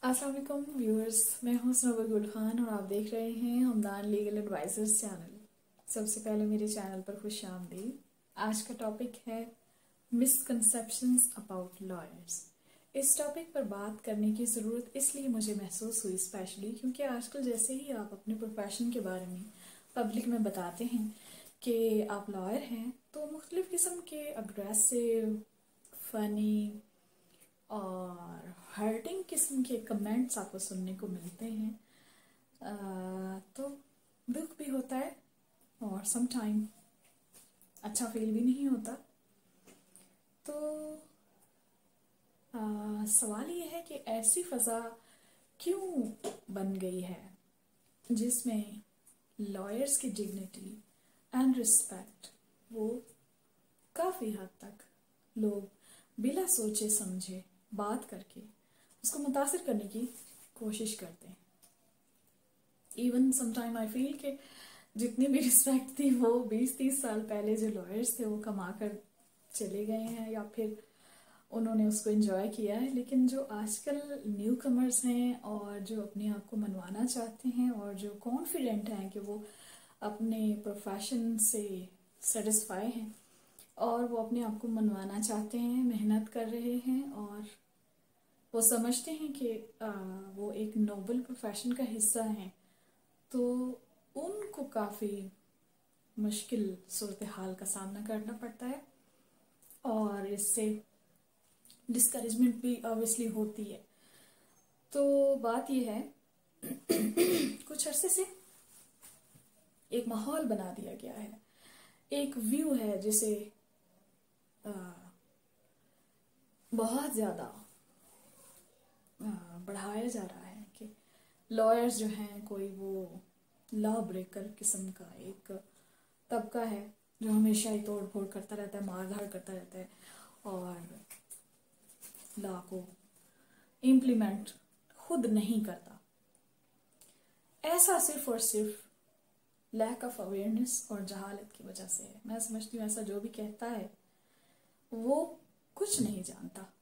अस्सलाम वालेकुम व्यूअर्स, मैं हूं सनोबर गुल खान और आप देख रहे हैं हमदान लीगल एडवाइजर्स चैनल। सबसे पहले मेरे चैनल पर खुश आमदीद। आज का टॉपिक है मिसकंसेप्शंस अबाउट लॉयर्स। इस टॉपिक पर बात करने की ज़रूरत इसलिए मुझे महसूस हुई स्पेशली क्योंकि आजकल जैसे ही आप अपने प्रोफेशन के बारे में पब्लिक में बताते हैं कि आप लॉयर हैं तो मुख्तलिफ़ किस्म के अग्रेसिव, फ़नी और हर्टिंग किस्म के कमेंट्स आपको सुनने को मिलते हैं। तो दुख भी होता है और सम टाइम अच्छा फील भी नहीं होता। तो सवाल ये है कि ऐसी फ़ज़ा क्यों बन गई है जिसमें लॉयर्स की डिग्निटी एंड रिस्पेक्ट वो काफ़ी हद तक लोग बिला सोचे समझे बात करके उसको मुतासिर करने की कोशिश करते हैं। इवन समटाइम आई फील कि जितनी भी रिस्पेक्ट थी वो 20-30 साल पहले जो लॉयर्स थे वो कमा कर चले गए हैं या फिर उन्होंने उसको एंजॉय किया है। लेकिन जो आजकल न्यू कमर्स हैं और जो अपने आप को मनवाना चाहते हैं और जो कॉन्फिडेंट हैं कि वो अपने प्रोफेशन से सेटिस्फाई हैं और वो अपने आप को मनवाना चाहते हैं, मेहनत कर रहे हैं और वो समझते हैं कि वो एक नोबल प्रोफेशन का हिस्सा हैं, तो उनको काफ़ी मुश्किल सूरत हाल का सामना करना पड़ता है और इससे डिस्करेजमेंट भी ऑब्वियसली होती है। तो बात यह है कुछ अरसे से एक माहौल बना दिया गया है, एक व्यू है जिसे बहुत ज़्यादा बढ़ाया जा रहा है कि लॉयर्स जो हैं कोई वो लॉ ब्रेकर किस्म का एक तबका है जो हमेशा ही तोड़ फोड़ करता रहता है, मार धाड़ करता रहता है और लॉ को इम्प्लीमेंट खुद नहीं करता। ऐसा सिर्फ और सिर्फ लैक ऑफ अवेयरनेस और जहालत की वजह से है। मैं समझती हूँ ऐसा जो भी कहता है वो कुछ नहीं जानता।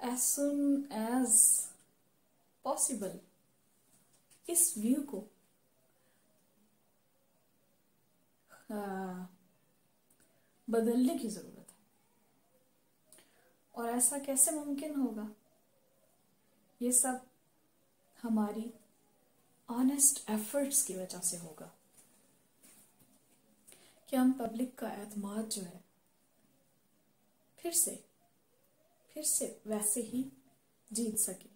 As soon as possible इस व्यू को बदलने की ज़रूरत है। और ऐसा कैसे मुमकिन होगा? ये सब हमारी ऑनेस्ट एफर्ट्स की वजह से होगा कि हम पब्लिक का एतमाद जो है फिर से वैसे ही जीत सके।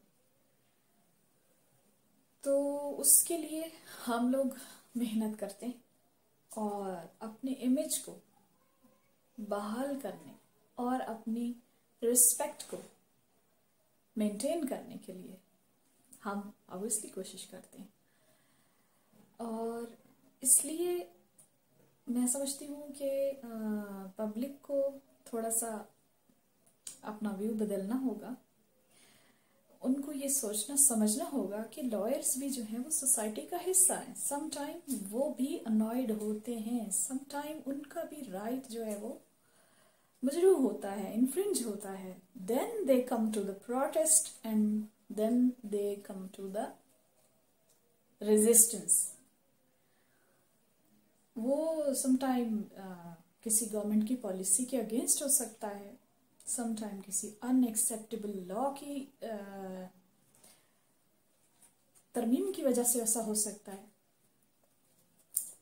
तो उसके लिए हम लोग मेहनत करते हैं और अपने इमेज को बहाल करने और अपनी रिस्पेक्ट को मेंटेन करने के लिए हम ऑब्वियसली कोशिश करते हैं। और इसलिए मैं समझती हूँ कि पब्लिक को थोड़ा सा अपना व्यू बदलना होगा। उनको ये सोचना समझना होगा कि लॉयर्स भी जो हैं वो सोसाइटी का हिस्सा हैं। सम टाइम वो भी अनॉयड होते हैं, सम टाइम उनका भी राइट जो है वो मजरूह होता है, इन्फ्रिंज होता है। Then they come to the protest and then they come to the resistance. वो सम टाइम किसी गवर्नमेंट की पॉलिसी के अगेंस्ट हो सकता है, समटाइम किसी अनएक्सेप्टेबल लॉ की तरमीम की वजह से ऐसा हो सकता है।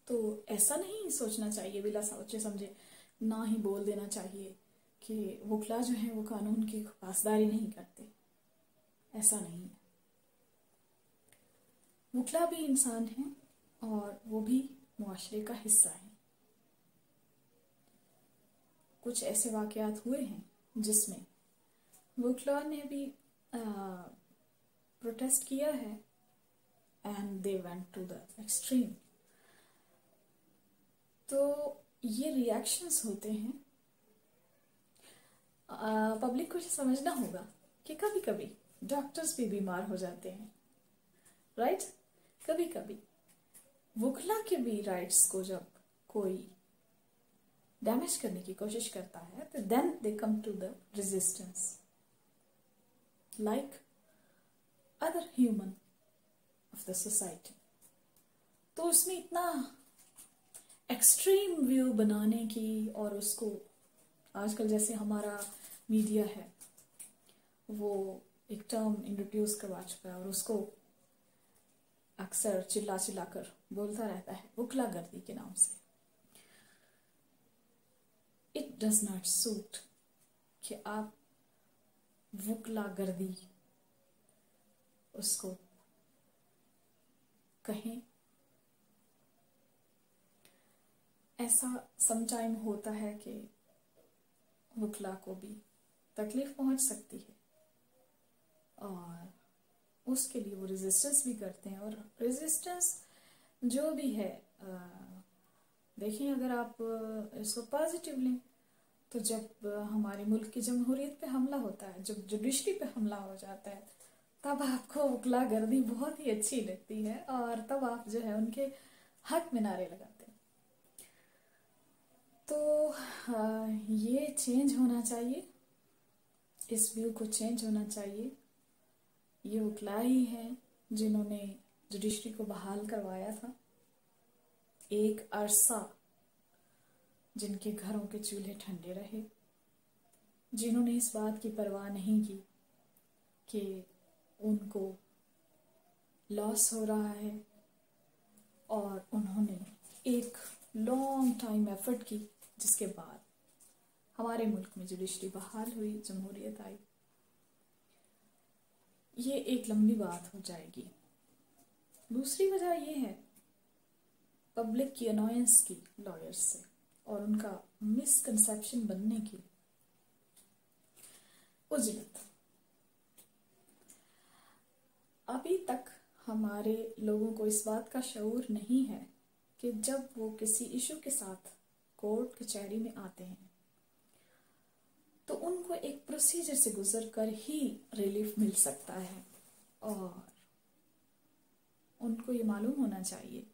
तो ऐसा नहीं सोचना चाहिए, बिला सोचे समझे ना ही बोल देना चाहिए कि वकला जो हैं वो कानून की पासदारी नहीं करते। ऐसा नहीं है। वकला भी इंसान हैं और वो भी मुआशरे का हिस्सा हैं। कुछ ऐसे वाक़यात हुए हैं जिसमें वकला ने भी प्रोटेस्ट किया है and they went to the extreme. तो ये रिएक्शंस होते हैं। पब्लिक को समझना होगा कि कभी कभी डॉक्टर्स भी बीमार हो जाते हैं, राइट? कभी कभी वकला के भी राइट्स को जब कोई डैमेज करने की कोशिश करता है तो then they come to the resistance. Like other human of the society. तो उसमें इतना एक्सट्रीम व्यू बनाने की, और उसको आजकल जैसे हमारा मीडिया है वो एक टर्म इंट्रोड्यूस करवा चुका है और उसको अक्सर चिल्ला चिल्ला कर बोलता रहता है वुकलागर्दी के नाम से। इट डज नॉट सूट कि आप वुकलागर्दी उसको कहें। ऐसा समटाइम होता है कि वुकला को भी तकलीफ पहुंच सकती है और उसके लिए वो रेजिस्टेंस भी करते हैं। और रेजिस्टेंस जो भी है, देखिए अगर आप इसको पॉजिटिव लें तो जब हमारे मुल्क की जमहूरियत पे हमला होता है, जब जुडिशरी पे हमला हो जाता है, तब आपको वुकलागर्दी बहुत ही अच्छी लगती है और तब आप जो है उनके हक में नारे लगाते हैं। तो ये चेंज होना चाहिए, इस व्यू को चेंज होना चाहिए। ये वुकला ही हैं जिन्होंने जुडिशरी को बहाल करवाया था। एक अरसा जिनके घरों के चूल्हे ठंडे रहे, जिन्होंने इस बात की परवाह नहीं की कि उनको लॉस हो रहा है, और उन्होंने एक लॉन्ग टाइम एफर्ट की, जिसके बाद हमारे मुल्क में जुडिशरी बहाल हुई, जमहूरियत आई। ये एक लंबी बात हो जाएगी। दूसरी वजह ये है पब्लिक की अनोयंस की लॉयर्स से और उनका मिसकंसेप्शन बनने की उजलत। अभी तक हमारे लोगों को इस बात का शऊर नहीं है कि जब वो किसी इशू के साथ कोर्ट कचहरी में आते हैं तो उनको एक प्रोसीजर से गुजर कर ही रिलीफ मिल सकता है, और उनको ये मालूम होना चाहिए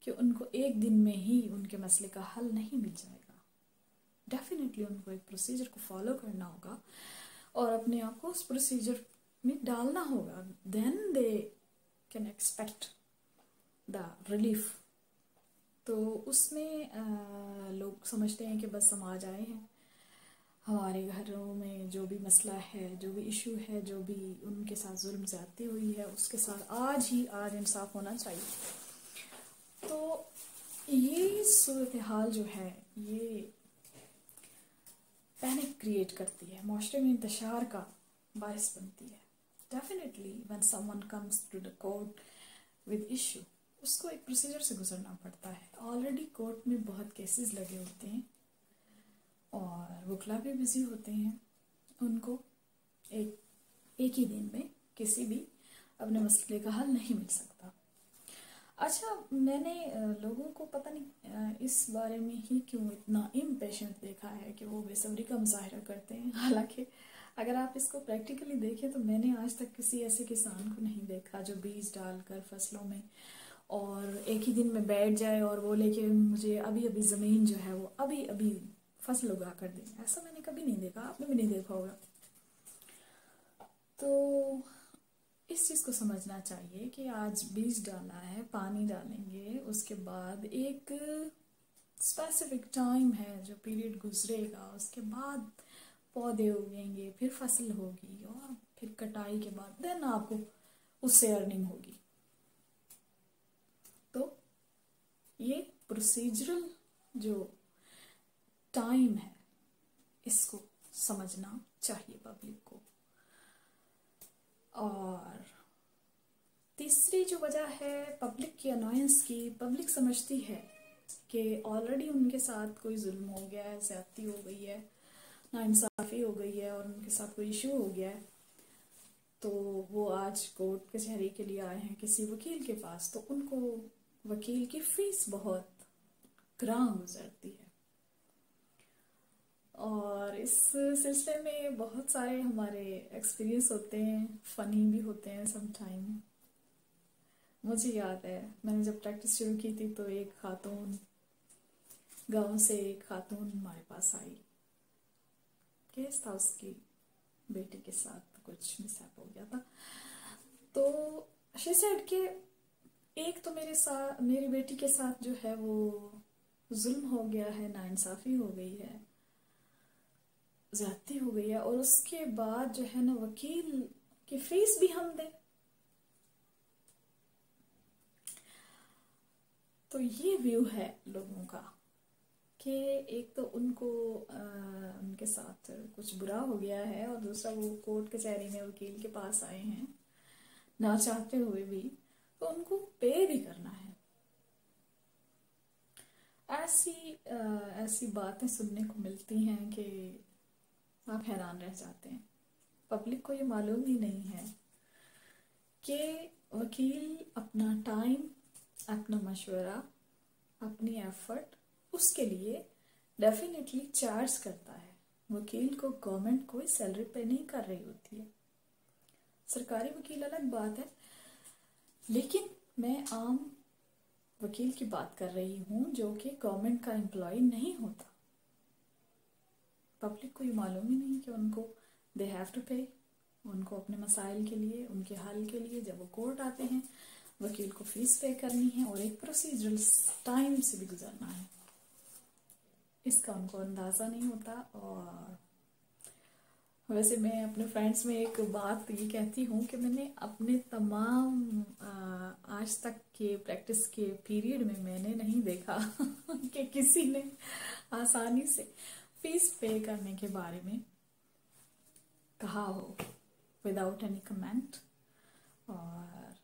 कि उनको एक दिन में ही उनके मसले का हल नहीं मिल जाएगा। डेफिनेटली उनको एक प्रोसीजर को फॉलो करना होगा और अपने आप को उस प्रोसीजर में डालना होगा, then they can expect the relief. तो उसमें लोग समझते हैं कि बस समाज आए हैं, हमारे घरों में जो भी मसला है, जो भी इशू है, जो भी उनके साथ जुल्म ज्यादती हुई है, उसके साथ आज इंसाफ होना चाहिए। तो ये सूरत हाल जो है ये पैनिक क्रिएट करती है, माशरे में इंतशार का बायस बनती है। Definitely when someone comes to the court with issue, उसको एक प्रोसीजर से गुजरना पड़ता है। ऑलरेडी कोर्ट में बहुत केसेस लगे होते हैं और वुकला भी बिजी होते हैं, उनको एक ही दिन में किसी भी अपने मसले का हल नहीं मिल सकता। अच्छा, मैंने लोगों को पता नहीं इस बारे में ही क्यों इतना इम्पेशेंट देखा है कि वो बेसब्री का मुजाहरा करते हैं। हालांकि अगर आप इसको प्रैक्टिकली देखें तो मैंने आज तक किसी ऐसे किसान को नहीं देखा जो बीज डालकर फसलों में और एक ही दिन में बैठ जाए और बोले कि मुझे अभी अभी ज़मीन जो है वो अभी अभी फसल उगा कर दे। ऐसा मैंने कभी नहीं देखा, आपने भी नहीं देखा होगा। तो इस चीज़ को समझना चाहिए कि आज बीज डाला है, पानी डालेंगे, उसके बाद एक स्पेसिफिक टाइम है जो पीरियड गुजरेगा, उसके बाद पौधे उगेंगे, फिर फसल होगी और फिर कटाई के बाद देन आपको उससे अर्निंग होगी। तो ये प्रोसीजरल जो टाइम है इसको समझना चाहिए पब्लिक को। और तीसरी जो वजह है पब्लिक की अनोयंस की, पब्लिक समझती है कि ऑलरेडी उनके साथ कोई जुल्म हो गया है, ज्यादती हो गई है, नाइंसाफी हो गई है और उनके साथ कोई इशू हो गया है, तो वो आज कोर्ट कचहरी के लिए आए हैं किसी वकील के पास, तो उनको वकील की फीस बहुत ग्रां गुजरती है। और इस सिलसिले में बहुत सारे हमारे एक्सपीरियंस होते हैं, फनी भी होते हैं समटाइम। मुझे याद है मैंने जब प्रैक्टिस शुरू की थी तो एक खातून, गांव से एक खातून हमारे पास आई, केस था उसकी बेटी के साथ कुछ मिसहैप हो गया था। तो शी सेड कि एक तो मेरी बेटी के साथ जो है वो जुल्म हो गया है, नाइंसाफी हो गई है, ज्यादती हो गई है, और उसके बाद जो है ना वकील की फीस भी हम दें। तो ये व्यू है लोगों का कि एक तो उनको उनके साथ कुछ बुरा हो गया है, और दूसरा वो कोर्ट कचहरी में वकील के पास आए हैं ना चाहते हुए भी, तो उनको पे भी करना है। ऐसी ऐसी बातें सुनने को मिलती हैं कि आप हैरान रह जाते हैं। पब्लिक को ये मालूम ही नहीं है कि वकील अपना टाइम, अपना मशवरा, अपनी एफर्ट उसके लिए डेफिनेटली चार्ज करता है। वकील को गवर्नमेंट कोई सैलरी पे नहीं कर रही होती है। सरकारी वकील अलग बात है, लेकिन मैं आम वकील की बात कर रही हूँ जो कि गवर्नमेंट का एम्प्लॉय नहीं होता। पब्लिक को ये मालूम ही नहीं कि उनको दे हैव टू पे। उनको अपने मसाइल के लिए, उनके हल के लिए जब वो कोर्ट आते हैं, वकील को फीस पे करनी है और एक प्रोसीजरल टाइम से भी गुजरना है। इसका उनको अंदाज़ा नहीं होता। और वैसे मैं अपने फ्रेंड्स में एक बात ये कहती हूँ कि मैंने अपने तमाम आज तक के प्रैक्टिस के पीरियड में मैंने नहीं देखा कि किसी ने आसानी से फीस पे करने के बारे में कहा हो विदाउट एनी कमेंट। और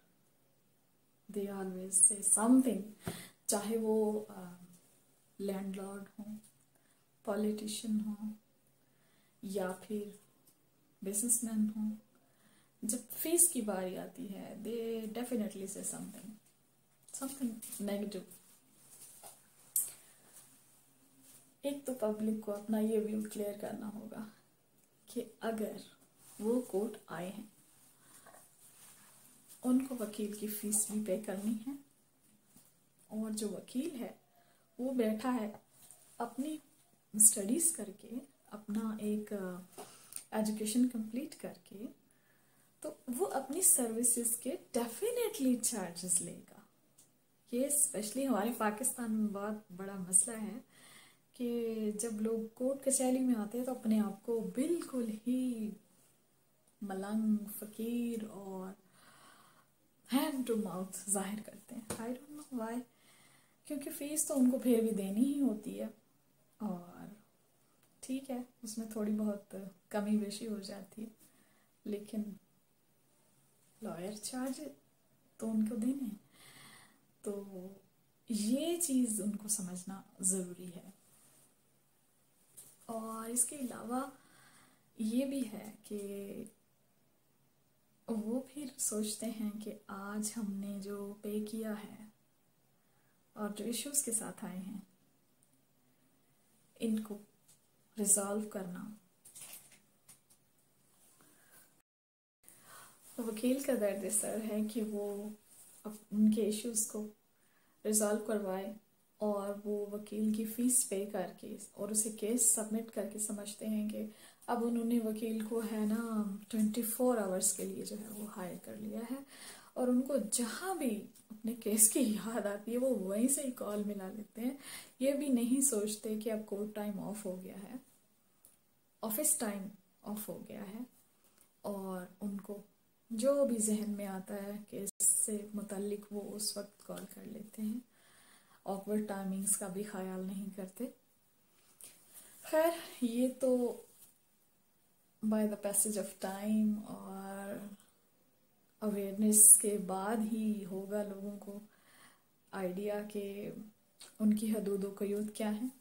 दे ऑलवेज से समथिंग, चाहे वो लैंडलॉर्ड हो, पॉलिटिशियन हो, या फिर बिजनेसमैन हो, जब फीस की बारी आती है दे डेफिनेटली से समथिंग नेगेटिव। एक तो पब्लिक को अपना ये व्यू क्लियर करना होगा कि अगर वो कोर्ट आए हैं, उनको वकील की फीस भी पे करनी है, और जो वकील है वो बैठा है अपनी स्टडीज करके, अपना एक एजुकेशन कंप्लीट करके, तो वो अपनी सर्विसेज के डेफिनेटली चार्जेस लेगा। ये स्पेशली हमारे पाकिस्तान में बहुत बड़ा मसला है कि जब लोग कोर्ट कचहरी में आते हैं तो अपने आप को बिल्कुल ही मलंग, फकीर और हैंड टू माउथ जाहिर करते हैं। आई डोंट नो व्हाई, क्योंकि फीस तो उनको फिर भी देनी ही होती है, और ठीक है उसमें थोड़ी बहुत कमी बेशी हो जाती है, लेकिन लॉयर चार्ज तो उनको देने हैं। तो ये चीज़ उनको समझना ज़रूरी है। और इसके अलावा ये भी है कि वो फिर सोचते हैं कि आज हमने जो पे किया है और जो इश्यूज के साथ आए हैं, इनको रिजॉल्व करना वकील का दर्द सर है कि वो उनके इश्यूज को रिजॉल्व करवाए, और वो वकील की फीस पे करके और उसे केस सबमिट करके समझते हैं कि अब उन्होंने वकील को है ना 24 आवर्स के लिए जो है वो हायर कर लिया है, और उनको जहाँ भी अपने केस की याद आती है वो वहीं से ही कॉल मिला लेते हैं। ये भी नहीं सोचते कि अब कोर्ट टाइम ऑफ हो गया है, ऑफिस टाइम ऑफ हो गया है, और उनको जो भी जहन में आता है केस से मुताल्लिक वो उस वक्त कॉल कर लेते हैं। ऑकवर्ड टाइमिंग्स का भी ख्याल नहीं करते। खैर ये तो by the passage of time और अवेयरनेस के बाद ही होगा लोगों को आइडिया कि उनकी हदूद व क़यूद क्या है,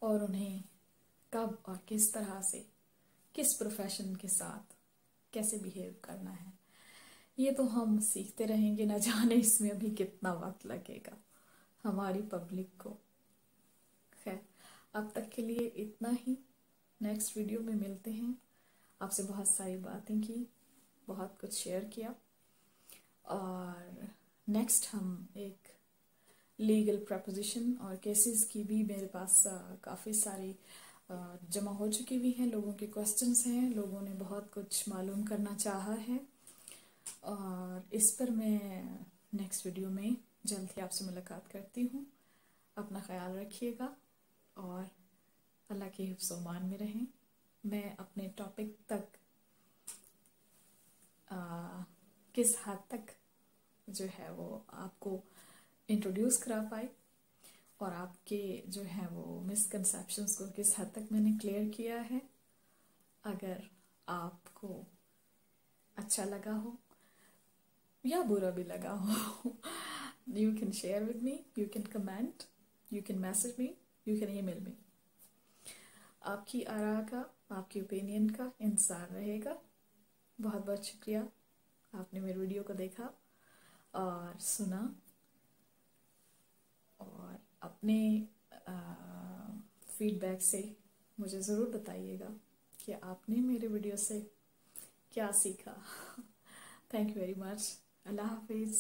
और उन्हें कब और किस तरह से किस प्रोफेशन के साथ कैसे बिहेव करना है। ये तो हम सीखते रहेंगे, ना जाने इसमें अभी कितना वक्त लगेगा हमारी पब्लिक को। खैर अब तक के लिए इतना ही। नेक्स्ट वीडियो में मिलते हैं। आपसे बहुत सारी बातें की, बहुत कुछ शेयर किया, और नेक्स्ट हम एक लीगल प्रपोजिशन और केसेस की भी मेरे पास काफ़ी सारी जमा हो चुकी हुई हैं। लोगों के क्वेश्चंस हैं, लोगों ने बहुत कुछ मालूम करना चाहा है, और इस पर मैं नेक्स्ट वीडियो में जल्द ही आपसे मुलाकात करती हूँ। अपना ख्याल रखिएगा और अल्लाह के हिफ्ज़ व अमान में रहें। मैं अपने टॉपिक तक किस हद तक जो है वो आपको इंट्रोड्यूस करा पाई और आपके जो है वो मिसकंसेप्शंस को किस हद तक मैंने क्लियर किया है। अगर आपको अच्छा लगा हो या बुरा भी लगा हो, you can share with me, you can comment, you can message me, you can email me। आपकी आरा का, आपकी ओपिनियन का इंतज़ार रहेगा। बहुत बहुत शुक्रिया, आपने मेरे वीडियो को देखा और सुना और अपने फीडबैक से मुझे ज़रूर बताइएगा कि आपने मेरे वीडियो से क्या सीखा। Thank you very much. अल्लाह हाफिज़।